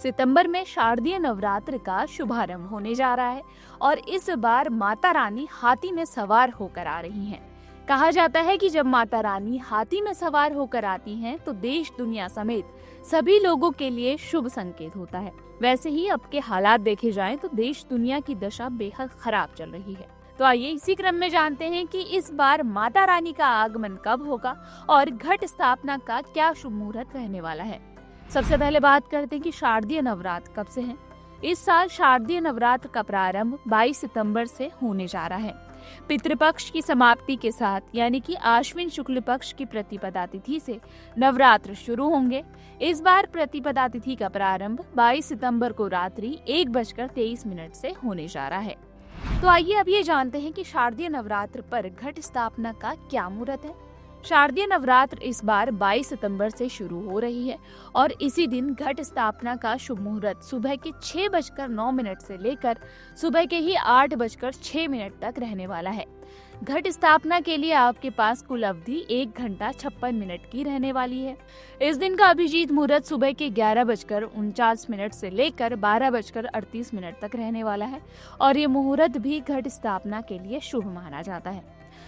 सितंबर में शारदीय नवरात्र का शुभारंभ होने जा रहा है और इस बार माता रानी हाथी में सवार होकर आ रही हैं। कहा जाता है कि जब माता रानी हाथी में सवार होकर आती हैं तो देश दुनिया समेत सभी लोगों के लिए शुभ संकेत होता है। वैसे ही अब के हालात देखे जाएं तो देश दुनिया की दशा बेहद खराब चल रही है। तो आइए इसी क्रम में जानते हैं कि इस बार माता रानी का आगमन कब होगा और घट स्थापना का क्या शुभ मुहूर्त रहने वाला है। सबसे पहले बात करते हैं कि शारदीय नवरात्र कब से है। इस साल शारदीय नवरात्र का प्रारंभ 22 सितंबर से होने जा रहा है। पितृपक्ष की समाप्ति के साथ यानी कि आश्विन शुक्ल पक्ष की प्रतिपदा तिथि से नवरात्र शुरू होंगे। इस बार प्रतिपदा तिथि का प्रारंभ 22 सितंबर को रात्रि 1:23 से होने जा रहा है। तो आइए अब ये जानते हैं कि शारदीय नवरात्र पर घट स्थापना का क्या मुहूर्त है। शारदीय नवरात्र इस बार 22 सितंबर से शुरू हो रही है और इसी दिन घट स्थापना का शुभ मुहूर्त सुबह के 6:09 से लेकर सुबह के ही 8:06 तक रहने वाला है। घट स्थापना के लिए आपके पास कुल अवधि 1 घंटा 56 मिनट की रहने वाली है। इस दिन का अभिजीत मुहूर्त सुबह के 11:49 से लेकर 12:38 तक रहने वाला है और ये मुहूर्त भी घट स्थापना के लिए शुभ माना जाता है।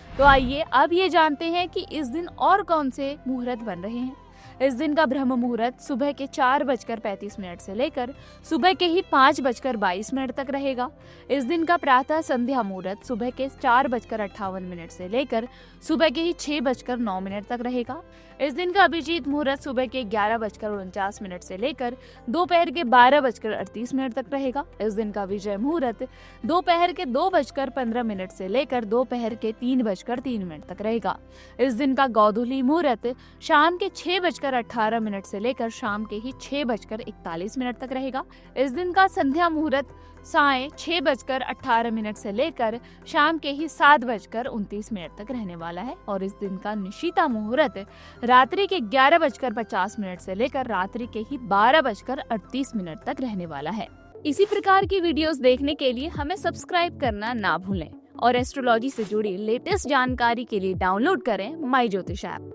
तो आइए अब ये जानते हैं कि इस दिन और कौन से मुहूर्त बन रहे हैं। इस दिन का ब्रह्म मुहूर्त सुबह के 4:35 से लेकर सुबह के ही 5:22 तक रहेगा। इस दिन का प्रातः संध्या मुहूर्त सुबह के 4:58 से लेकर सुबह के ही 6:09 तक रहेगा। इस दिन का अभिजीत मुहूर्त सुबह के 11:49 से लेकर दोपहर के 12:38 तक रहेगा। इस दिन का विजय मुहूर्त दोपहर के 2:15 से लेकर दोपहर के 3:03 तक रहेगा। इस दिन का गोधूली मुहूर्त शाम के 6:18 से लेकर शाम के ही 6:41 तक रहेगा। इस दिन का संध्या मुहूर्त सायं 6:18 से लेकर शाम के ही 7:29 तक रहने वाला है और इस दिन का निशीता मुहूर्त रात्रि के 11:50 से लेकर रात्रि के ही 12:38 तक रहने वाला है। इसी प्रकार की वीडियोस देखने के लिए हमें सब्सक्राइब करना ना भूलें और एस्ट्रोलॉजी से जुड़ी लेटेस्ट जानकारी के लिए डाउनलोड करें माई ज्योतिष ऐप।